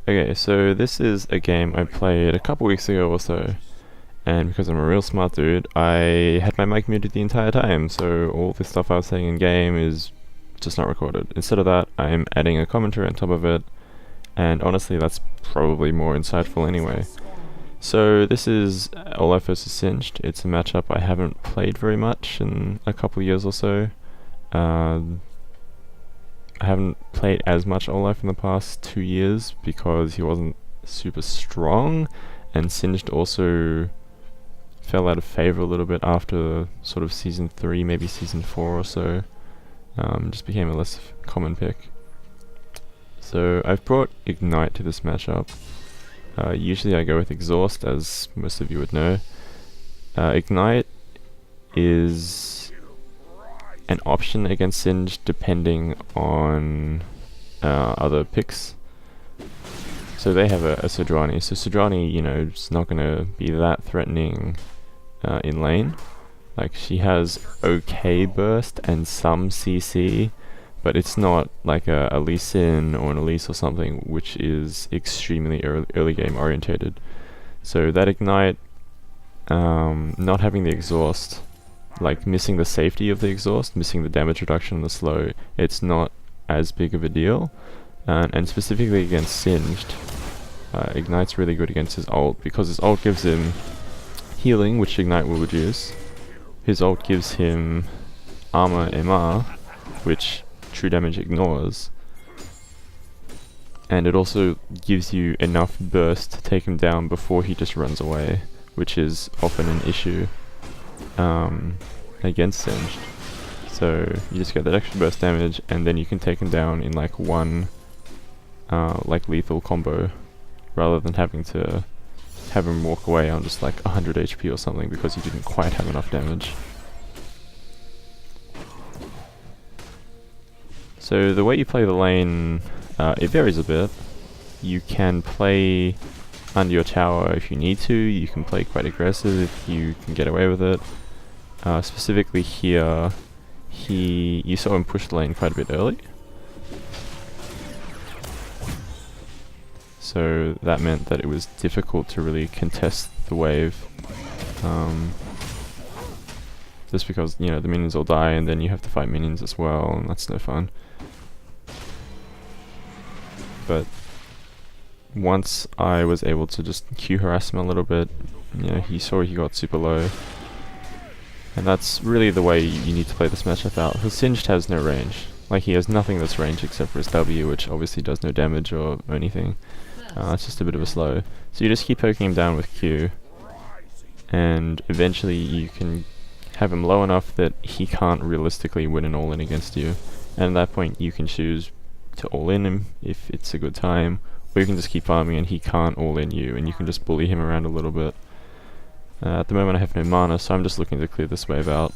Okay, so this is a game I played a couple weeks ago or so, and because I'm a real smart dude, I had my mic muted the entire time, so all the stuff I was saying in game is just not recorded. Instead of that, I'm adding a commentary on top of it, and honestly that's probably more insightful anyway. So this is Olaf vs Singed. It's a matchup I haven't played very much in a couple years or so. I haven't played as much Olaf in the past 2 years because he wasn't super strong, and Singed also fell out of favor a little bit after sort of season 3, maybe season 4 or so. Just became a less common pick. So I've brought Ignite to this matchup. Usually I go with Exhaust, as most of you would know. Ignite is an option against Singed depending on other picks. So they have a Sodrani. So Sodrani, you know, is not going to be that threatening in lane. Like, she has okay burst and some CC, but it's not like a Lee Sin or an Elise or something, which is extremely early game orientated. So that Ignite, not having the exhaust, like missing the safety of the exhaust, missing the damage reduction and the slow, it's not as big of a deal. And specifically against Singed, Ignite's really good against his ult, because his ult gives him healing, which Ignite will reduce. His ult gives him armor MR, which true damage ignores. And it also gives you enough burst to take him down before he just runs away, which is often an issue against Singed. So you just get that extra burst damage, and then you can take him down in like one like lethal combo, rather than having to have him walk away on just like 100 HP or something because you didn't quite have enough damage. So the way you play the lane, it varies a bit. You can play under your tower if you need to, you can play quite aggressive if you can get away with it. Specifically here, you saw him push the lane quite a bit early. So that meant that it was difficult to really contest the wave. Just because, you know, the minions all die and then you have to fight minions as well, and that's no fun. But once I was able to just Q harass him a little bit, you know, he saw he got super low. And that's really the way you need to play this matchup out, because Singed has no range. Like, he has nothing that's range except for his W, which obviously does no damage or anything. It's just a bit of a slow. So you just keep poking him down with Q, and eventually you can have him low enough that he can't realistically win an all-in against you. And at that point you can choose to all-in him if it's a good time, or you can just keep farming and he can't all-in you, and you can just bully him around a little bit. At the moment I have no mana, so I'm just looking to clear this wave out,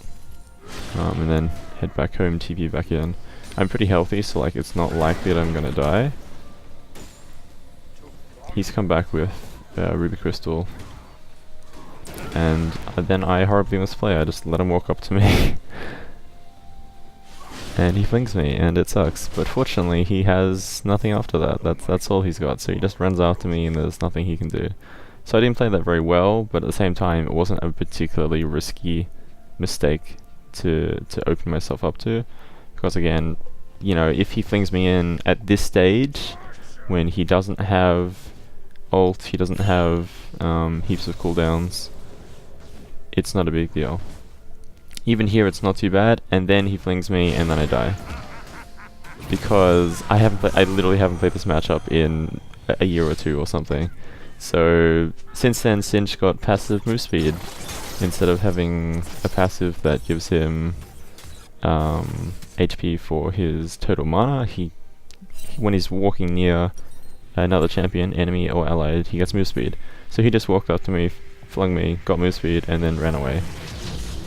and then head back home, TP back in. I'm pretty healthy, so like it's not likely that I'm gonna die. He's come back with Ruby Crystal, and then I horribly misplay. I just let him walk up to me and he flings me, and it sucks. But fortunately he has nothing after that. That's all he's got, so he just runs after me and there's nothing he can do. So I didn't play that very well, but at the same time it wasn't a particularly risky mistake to open myself up to, because again, you know, if he flings me in at this stage, when he doesn't have ult, he doesn't have heaps of cooldowns, it's not a big deal. Even here it's not too bad, and then he flings me and then I die. Because I literally haven't played this matchup in a year or two or something. So since then Singed got passive move speed, instead of having a passive that gives him HP for his total mana. When he's walking near another champion, enemy or allied, he gets move speed. So he just walked up to me, flung me, got move speed, and then ran away.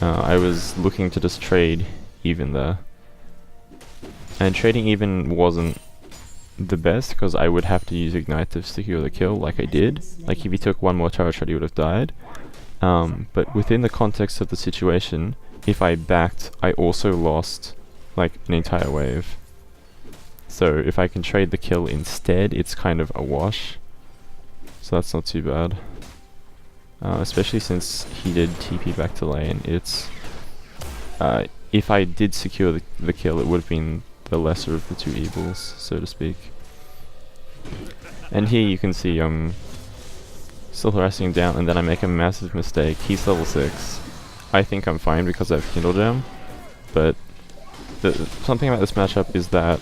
I was looking to just trade even there. And trading even wasn't the best, because I would have to use Ignite to secure the kill like I did. Like, if he took one more tower shot he would have died. But within the context of the situation, if I backed, I also lost like an entire wave. So if I can trade the kill instead, it's kind of a wash. So that's not too bad. Especially since he did TP back to lane. It's if I did secure the kill, it would have been the lesser of the two evils, so to speak. And here you can see still harassing him down, and then I make a massive mistake. He's level 6. I think I'm fine because I have Kindle Gem, but something about this matchup is that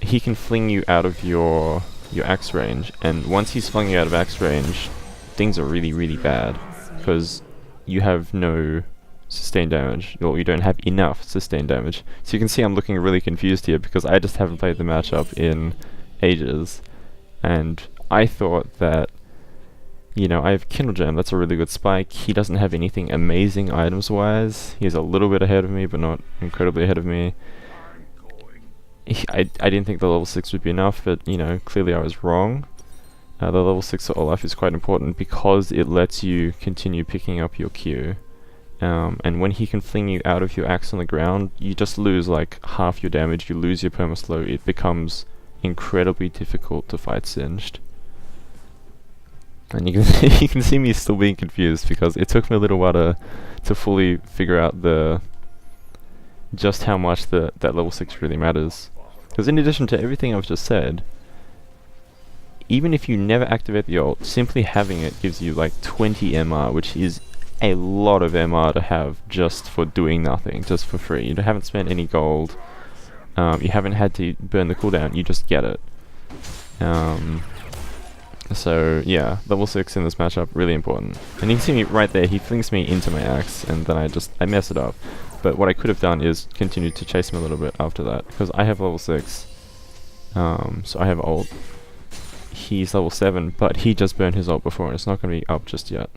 he can fling you out of your axe range, and once he's flung you out of axe range, things are really, really bad, because you have no sustained damage, or you don't have enough sustained damage. So you can see I'm looking really confused here, because I just haven't played the matchup in ages, and I thought that, you know, I have Kindle Gem, that's a really good spike. He doesn't have anything amazing items-wise. He's a little bit ahead of me, but not incredibly ahead of me. I didn't think the level 6 would be enough, but, you know, clearly I was wrong. The level 6 for Olaf is quite important because it lets you continue picking up your Q. And when he can fling you out of your axe on the ground, you just lose like half your damage, you lose your perma-slow, it becomes incredibly difficult to fight Singed. And you can see me still being confused because it took me a little while to fully figure out just how much that level 6 really matters. Because in addition to everything I've just said, even if you never activate the ult, simply having it gives you like 20 MR, which is a lot of MR to have just for doing nothing, just for free. You haven't spent any gold, you haven't had to burn the cooldown, you just get it. So yeah, level 6 in this matchup, really important. And you can see me right there, he flings me into my axe, and then I mess it up. But what I could have done is continue to chase him a little bit after that, because I have level 6, so I have ult. He's level 7, but he just burned his ult before, and it's not going to be up just yet.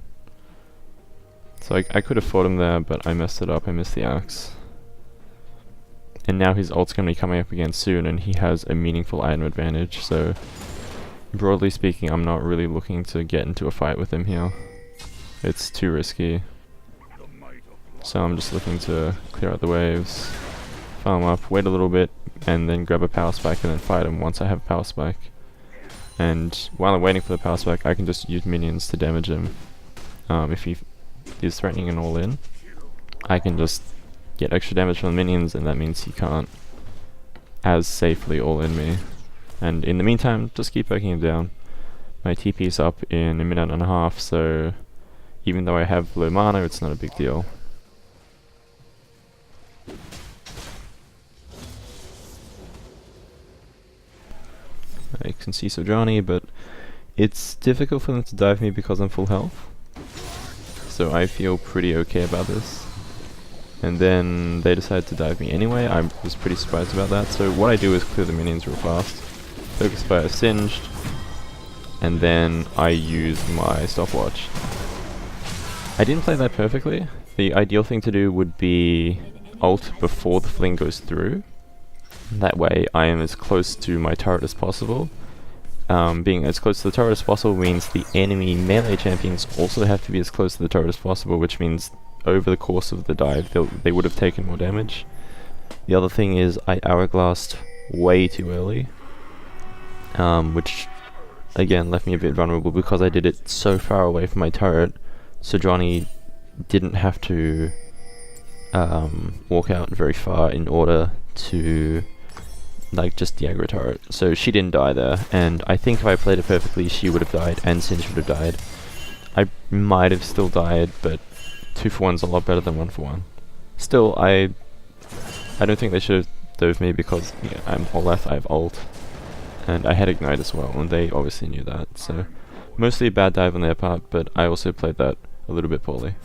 So I could have fought him there, but I messed it up, I missed the axe. And now his ult's going to be coming up again soon, and he has a meaningful item advantage, so broadly speaking, I'm not really looking to get into a fight with him here. It's too risky. So I'm just looking to clear out the waves, farm up, wait a little bit, and then grab a power spike and then fight him once I have a power spike. And while I'm waiting for the power spike, I can just use minions to damage him. If he is threatening an all-in, I can just get extra damage from the minions, and that means he can't as safely all-in me. And in the meantime, just keep poking him down. My TP's up in a minute and a half, so even though I have low mana, it's not a big deal. I can see Sojourny, but it's difficult for them to dive me because I'm full health. So I feel pretty okay about this. And then they decided to dive me anyway. I was pretty surprised about that. So what I do is clear the minions real fast. Focus Fire Singed. And then I use my stopwatch. I didn't play that perfectly. The ideal thing to do would be ult before the fling goes through. That way I am as close to my turret as possible. Being as close to the turret as possible means the enemy melee champions also have to be as close to the turret as possible, which means over the course of the dive they would have taken more damage. The other thing is I hourglassed way too early, which again left me a bit vulnerable because I did it so far away from my turret, so Johnny didn't have to walk out very far in order to like just the aggro turret. So she didn't die there, and I think if I played it perfectly she would have died and Singe would have died. I might have still died, but 2 for 1's a lot better than 1 for 1. Still, I don't think they should have dove me because I'm Olaf, I have ult, and I had ignite as well, and they obviously knew that. So mostly a bad dive on their part, but I also played that a little bit poorly.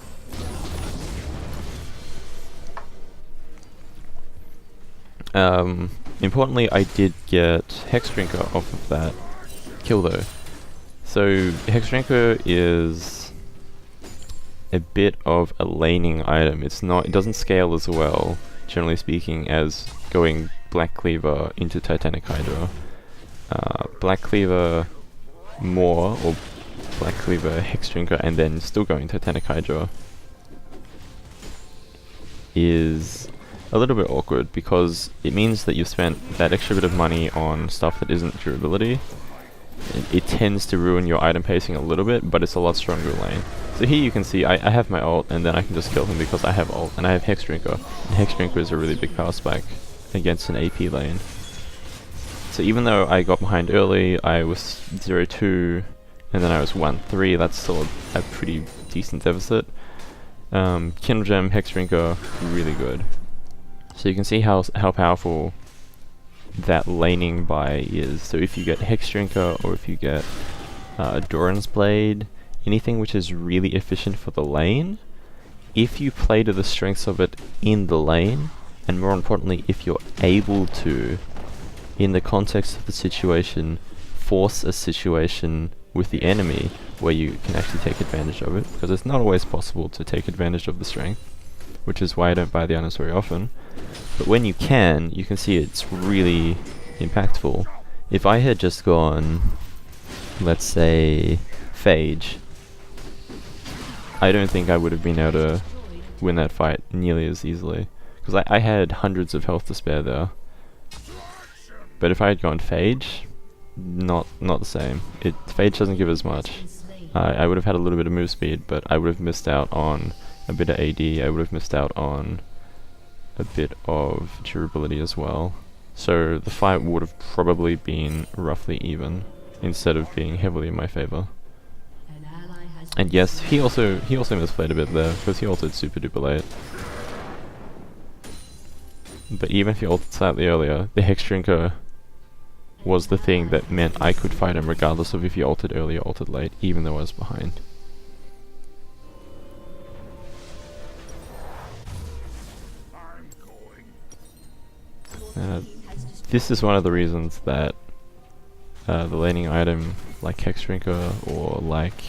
Importantly, I did get Hex Drinker off of that kill though. So Hex Drinker is a bit of a laning item. It doesn't scale as well, generally speaking, as going Black Cleaver into Titanic Hydra. Black Cleaver more, or Black Cleaver Hex Drinker and then still going Titanic Hydra is a little bit awkward because it means that you've spent that extra bit of money on stuff that isn't durability. It tends to ruin your item pacing a little bit, but it's a lot stronger lane. So here you can see I have my ult, and then I can just kill him because I have ult, and I have Hex Drinker. And Hex Drinker is a really big power spike against an AP lane. So even though I got behind early, I was 0-2, and then I was 1-3, that's still a pretty decent deficit. Kindle Gem, Hex Drinker, really good. So you can see how powerful that laning buy is. So if you get Hex Drinker, or if you get Doran's Blade, anything which is really efficient for the lane, if you play to the strengths of it in the lane, and more importantly, if you're able to, in the context of the situation, force a situation with the enemy where you can actually take advantage of it, because it's not always possible to take advantage of the strength, which is why I don't buy the items very often. But when you can see it's really impactful. If I had just gone, let's say, Phage, I don't think I would have been able to win that fight nearly as easily, because I had hundreds of health to spare there. But if I had gone Phage, not the same. Phage doesn't give as much. I would have had a little bit of move speed, but I would have missed out on a bit of AD, I would have missed out on a bit of durability as well. So the fight would have probably been roughly even, instead of being heavily in my favor. And yes, he also misplayed a bit there, because he ulted super duper late. But even if he ulted slightly earlier, the Hex Drinker was the thing that meant I could fight him regardless of if he ulted early or ulted late, even though I was behind. This is one of the reasons that the laning item like Hex Drinker or like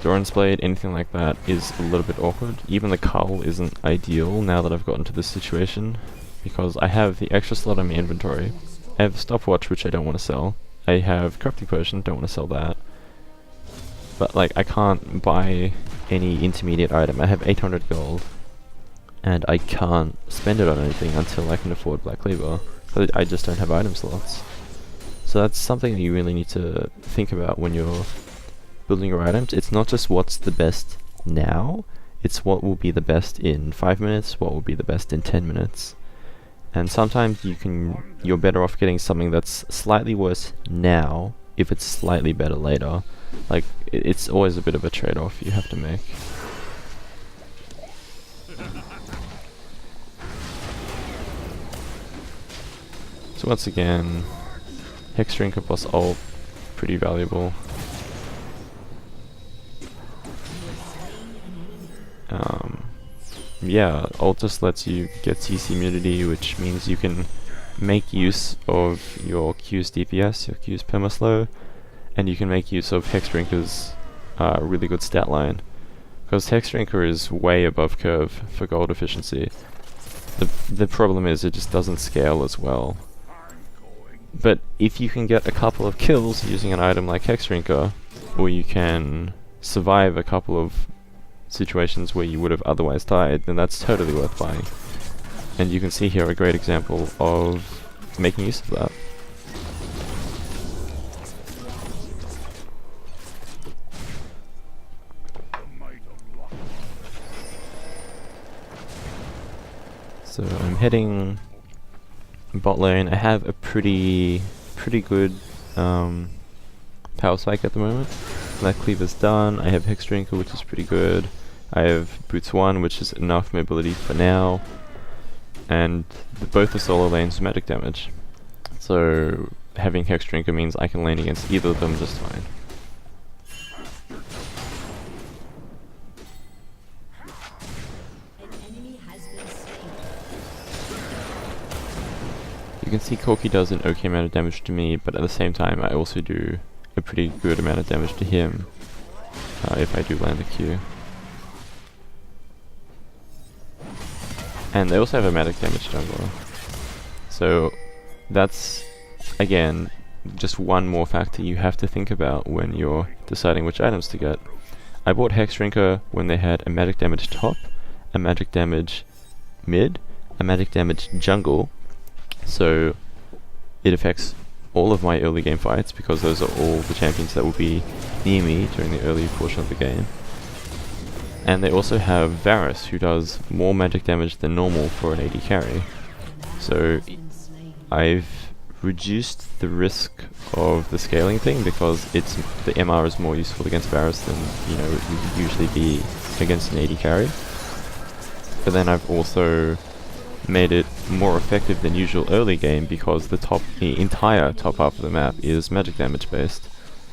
Doran's Blade, anything like that, is a little bit awkward. Even the Cull isn't ideal now that I've gotten to this situation, because I have the extra slot on my inventory. I have Stopwatch, which I don't want to sell. I have Corrupting Potion, don't want to sell that. But like, I can't buy any intermediate item. I have 800 gold, and I can't spend it on anything until I can afford Black Cleaver, because I just don't have item slots. So that's something that you really need to think about when you're building your items. It's not just what's the best now, it's what will be the best in 5 minutes, what will be the best in 10 minutes. And sometimes you're better off getting something that's slightly worse now if it's slightly better later. Like, it's always a bit of a trade-off you have to make. So once again, Hex Drinker plus ult, pretty valuable. Yeah, ult just lets you get CC immunity, which means you can make use of your Q's DPS, your Q's permaslow, and you can make use of Hex Drinker's really good stat line. Because Hex Drinker is way above curve for gold efficiency. The problem is it just doesn't scale as well. But if you can get a couple of kills using an item like Hex Drinker, or you can survive a couple of situations where you would have otherwise died, then that's totally worth buying. And you can see here a great example of making use of that. So I'm heading bot lane. I have a pretty good power spike at the moment. Black Cleaver's done. I have Hex Drinker, which is pretty good. I have Boots 1, which is enough mobility for now. And both the solo lanes do magic damage. So having Hex Drinker means I can lane against either of them just fine. You can see Corki does an okay amount of damage to me, but at the same time I also do a pretty good amount of damage to him if I do land a Q. And they also have a magic damage jungler. So that's, again, just one more factor you have to think about when you're deciding which items to get. I bought Hex Drinker when they had a magic damage top, a magic damage mid, a magic damage jungle, so it affects all of my early game fights because those are all the champions that will be near me during the early portion of the game. And they also have Varus, who does more magic damage than normal for an AD carry. So I've reduced the risk of the scaling thing because the MR is more useful against Varus than it would usually be against an AD carry. But then I've also made it more effective than usual early game because the entire top half of the map is magic damage based.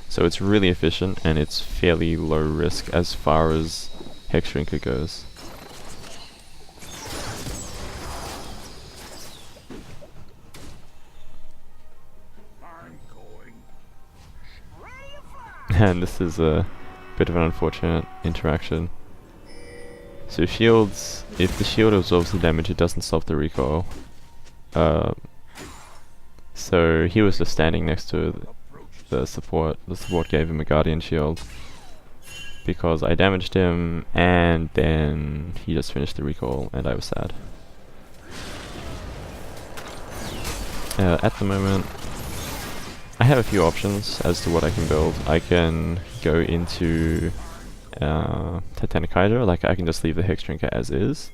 So it's really efficient and it's fairly low risk as far as Hex Shrinker goes. And this is a bit of an unfortunate interaction. So shields, if the shield absorbs the damage, it doesn't stop the recoil. So he was just standing next to the support. The support gave him a guardian shield because I damaged him, and then he just finished the recoil, and I was sad. At the moment, I have a few options as to what I can build. I can go into Titanic Hydra, like I can just leave the Hex Drinker as is.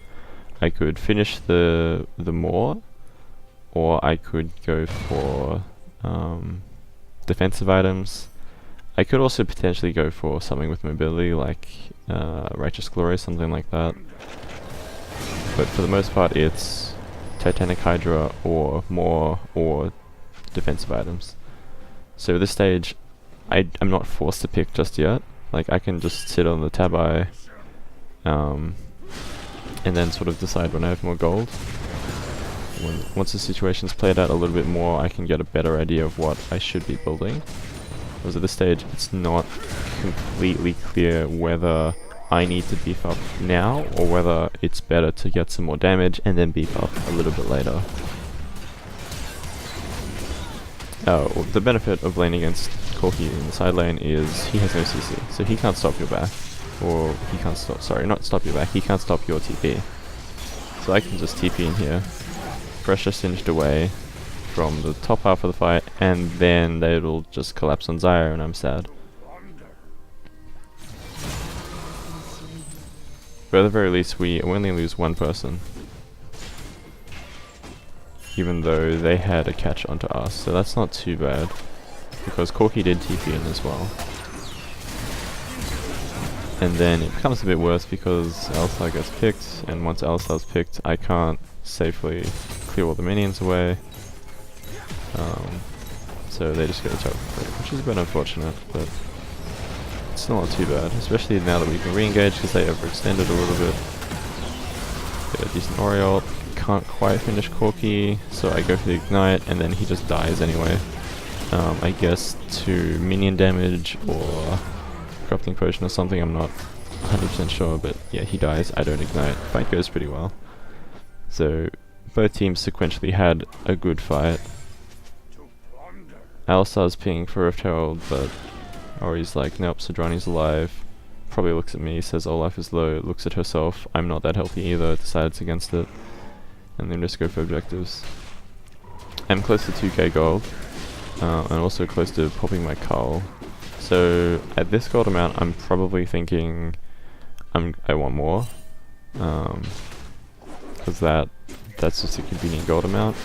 I could finish the Maw, or I could go for defensive items. I could also potentially go for something with mobility, like Righteous Glory, something like that. But for the most part, it's Titanic Hydra or Maw or defensive items. So at this stage, I'm not forced to pick just yet. Like I can just sit on the tab eye, and then sort of decide when I have more gold. Once the situation's played out a little bit more, I can get a better idea of what I should be building. Because at this stage, it's not completely clear whether I need to beef up now, or whether it's better to get some more damage and then beef up a little bit later. The benefit of laning against Corki in the side lane is he has no CC, so he can't stop your back. Or he can't stop, sorry, not stop your back, he can't stop your TP. So I can just TP in here, pressure singed away from the top half of the fight, and then they'll just collapse on Zyra and I'm sad. But at the very least, we only lose one person, even though they had a catch onto us, so that's not too bad, because Corki did TP in as well. And then it becomes a bit worse because Alistar gets picked, and once Alistar's picked, I can't safely clear all the minions away. So they just get a token for it, which is a bit unfortunate, but it's not too bad, especially now that we can re-engage because they overextended a little bit. Get a decent Oriole. Can't quite finish Corki, so I go for the ignite, and then he just dies anyway. I guess to minion damage or corrupting potion or something, I'm not 100% sure, but yeah, he dies, I don't ignite. Fight goes pretty well. So both teams sequentially had a good fight. Alistar's pinging for Rift Herald, but Ori's like, nope, Sodrani's alive. Probably looks at me, says Olaf is low, looks at herself, I'm not that healthy either, decides against it. And then just go for objectives. I'm close to 2k gold, and also close to popping my cull. So at this gold amount, I'm probably thinking I want more, because that's just a convenient gold amount.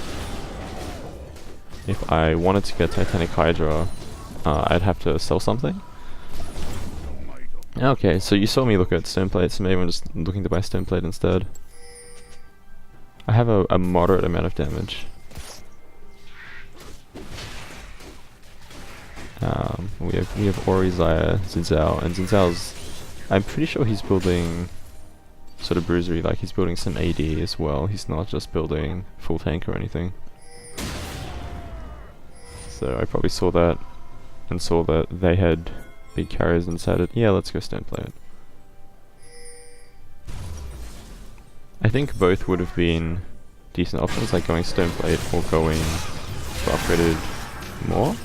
If I wanted to get Titanic Hydra, I'd have to sell something. Okay, so you saw me look at stone plate, so maybe I'm just looking to buy stone plate instead. I have a moderate amount of damage. We have Ori, Zyra, Zinzao, and Zinzao's, I'm pretty sure he's building sort of bruisery, like he's building some AD as well. He's not just building full tank or anything. So I probably saw that and saw that they had big carriers and decided, yeah, let's go stone plate. I think both would have been decent options, like going stone plate or going for upgraded Maw.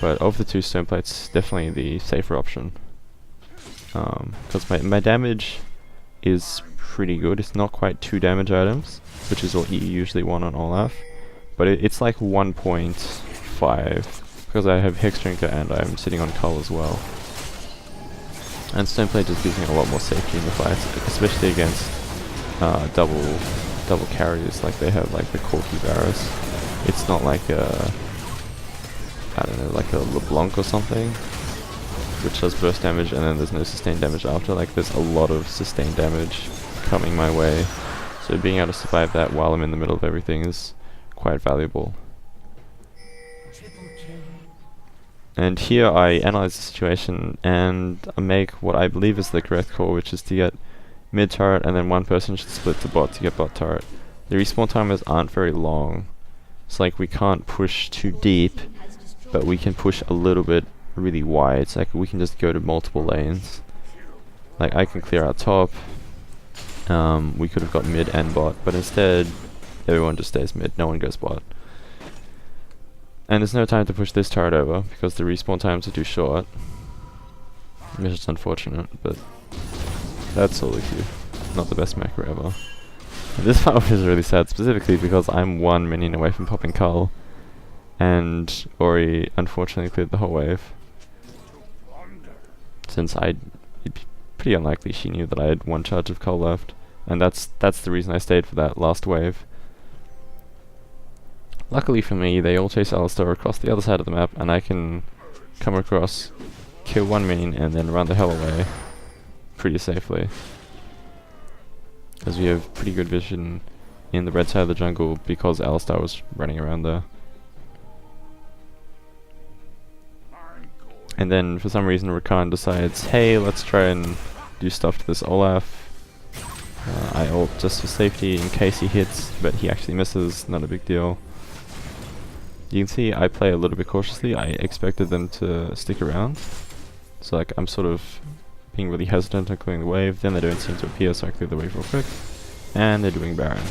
But of the two, stone plate's definitely the safer option. Because my damage is pretty good. It's not quite 2 damage items, which is what you usually want on Olaf, but it's like 1.5 because I have Hex Drinker and I'm sitting on Cull as well. And Stoneplate just gives me a lot more safety in the fights, especially against double carries like they have, like the Corki Varus. It's not like a, I don't know, like a LeBlanc or something, which does burst damage and then there's no sustained damage after. Like there's a lot of sustained damage coming my way, so being able to survive that while I'm in the middle of everything is quite valuable. And here I analyze the situation and I make what I believe is the correct call, which is to get mid turret and then one person should split to bot to get bot turret. The respawn timers aren't very long. It's like we can't push too deep, but we can push a little bit really wide. It's like we can just go to multiple lanes. Like I can clear out top. We could have got mid and bot, but instead everyone just stays mid, no one goes bot. And there's no time to push this turret over because the respawn times are too short. Which is unfortunate, but that's solo queue. Not the best macro ever. And this part is really sad, specifically because I'm 1 minion away from popping Cull, and Ori unfortunately cleared the whole wave. Since it'd be pretty unlikely she knew that I had 1 charge of Cull left, and that's the reason I stayed for that last wave. Luckily for me, they all chase Alistar across the other side of the map, and I can come across, kill 1 minion, and then run the hell away pretty safely. As we have pretty good vision in the red side of the jungle because Alistar was running around there. And then for some reason Rakan decides, hey, let's try and do stuff to this Olaf. I ult just for safety in case he hits, but he actually misses, not a big deal. You can see I play a little bit cautiously. I expected them to stick around. So like I'm sort of being really hesitant on clearing the wave, then they don't seem to appear, so I clear the wave real quick. And they're doing Baron.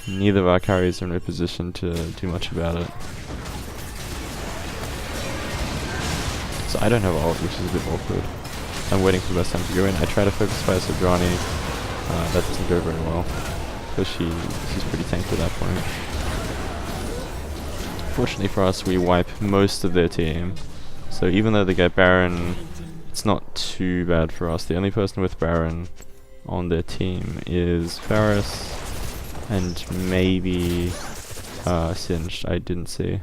Neither of our carries are in a position to do much about it. So I don't have ult, which is a bit awkward. I'm waiting for the best time to go in. I try to focus fire Sobrani. That doesn't go very well, because she's pretty tanked at that point. Fortunately for us, we wipe most of their team. So even though they get Baron, it's not too bad for us. The only person with Baron on their team is Varus and maybe Singed, I didn't see.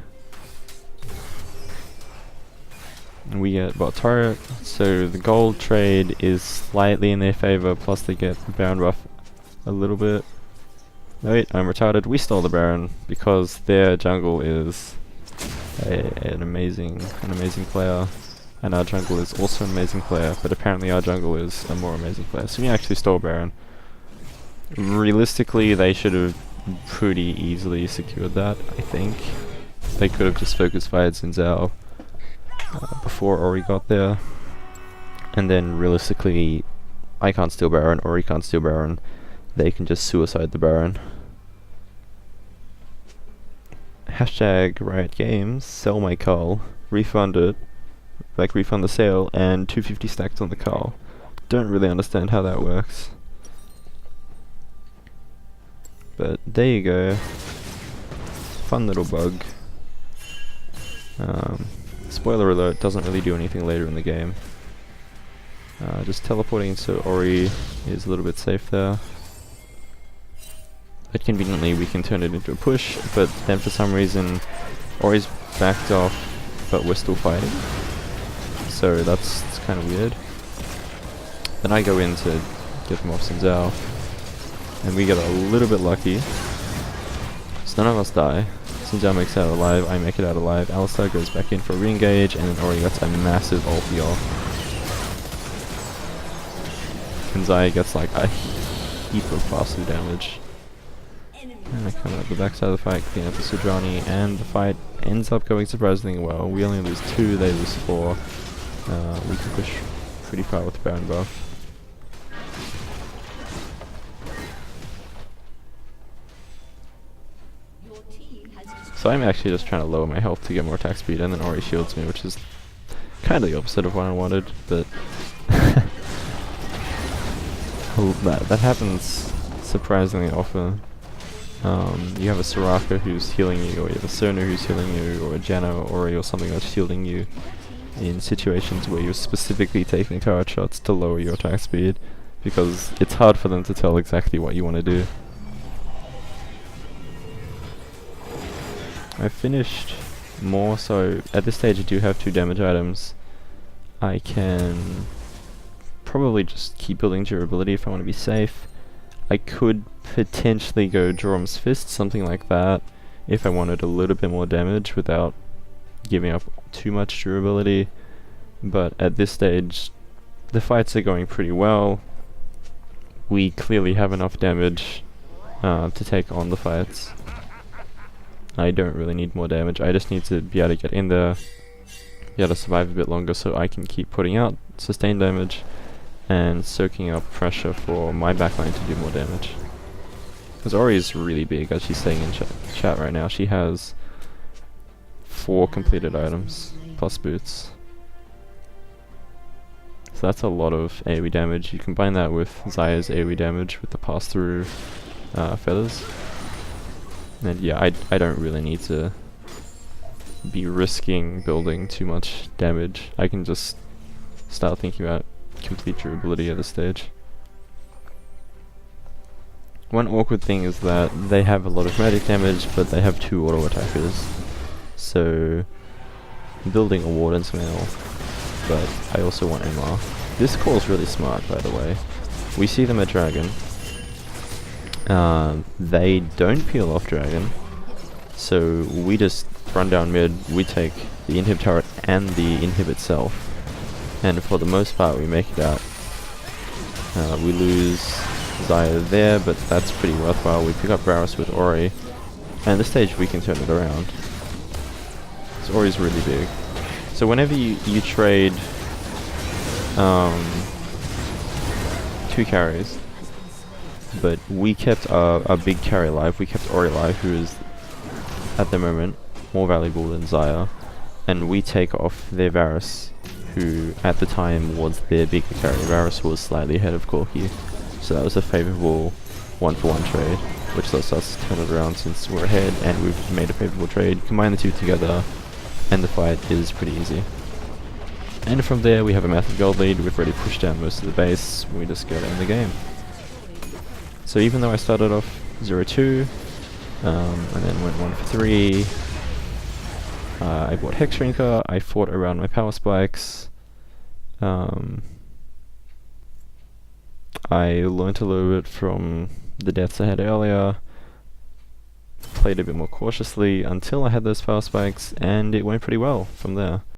And we get bot turret, so the gold trade is slightly in their favor, plus they get Baron buff a little bit. Wait, I'm retarded. We stole the Baron because their jungle is an amazing player, and our jungle is also an amazing player, but apparently our jungle is a more amazing player. So we actually stole Baron. Realistically, they should have pretty easily secured that, I think. They could have just focused fired Xin Zhao before Ori got there. And then realistically, I can't steal Baron, Ori can't steal Baron. They can just suicide the Baron. Hashtag Riot Games, sell my Cull, refund it, like refund the sale, and 250 stacked on the Cull. Don't really understand how that works. But there you go. Fun little bug. Spoiler alert, doesn't really do anything later in the game. Just teleporting so Ori is a little bit safe there. But conveniently we can turn it into a push, but then for some reason Ori's backed off, but we're still fighting. So that's kind of weird. Then I go in to get them off Xin Zhao, and we get a little bit lucky. So none of us die. Xin Zhao makes it out alive, I make it out alive, Alistar goes back in for a re-engage, and then Ori gets a massive ulti off. Kenzai gets like a heap of passive damage. And I come out the backside of the fight, clean up the Sodrani, and the fight ends up going surprisingly well. We only lose 2, they lose 4. We can push pretty far with the Baron buff. So I'm actually just trying to lower my health to get more attack speed, and then Ori shields me, which is kind of the opposite of what I wanted, but that happens surprisingly often. You have a Soraka who's healing you, or you have a Sona who's healing you, or a Janna or Ori or something that's shielding you in situations where you're specifically taking card shots to lower your attack speed, because it's hard for them to tell exactly what you want to do. I finished more, so at this stage I do have 2 damage items. I can probably just keep building durability if I want to be safe. I could potentially go Jorum's Fist, something like that, if I wanted a little bit more damage without giving up too much durability. But at this stage, the fights are going pretty well. We clearly have enough damage to take on the fights. I don't really need more damage, I just need to be able to get in there, be able to survive a bit longer so I can keep putting out sustained damage and soaking up pressure for my backline to do more damage. Because Ori is really big, as she's saying in chat right now. She has 4 completed items, plus boots. So that's a lot of AoE damage. You combine that with Xayah's AoE damage with the pass-through feathers. And yeah, I don't really need to be risking building too much damage. I can just start thinking about complete durability at this stage. One awkward thing is that they have a lot of magic damage, but they have 2 auto attackers. So building a Warden's Mail, but I also want MR. This call is really smart, by the way. We see them at Dragon. They don't peel off Dragon, so we just run down mid, we take the inhib turret and the inhib itself. And for the most part we make it out. We lose Xayah there, but that's pretty worthwhile. We pick up Varus with Ori, and at this stage we can turn it around. So Ori's really big. So whenever you trade 2 carries, but we kept our big carry alive, we kept Ori alive, who is at the moment more valuable than Xayah, and we take off their Varus, who at the time was their bigger carry. Varus was slightly ahead of Corki, so that was a favourable 1-for-1 trade, which lets us turn it around since we're ahead and we've made a favourable trade. Combine the 2 together and the fight is pretty easy. And from there we have a massive gold lead. We've already pushed down most of the base, we just go to end the game. So even though I started off 0-2 and then went 1-for-3, I bought Hex Shrinker, I fought around my power spikes, I learnt a little bit from the deaths I had earlier, played a bit more cautiously until I had those power spikes, and it went pretty well from there.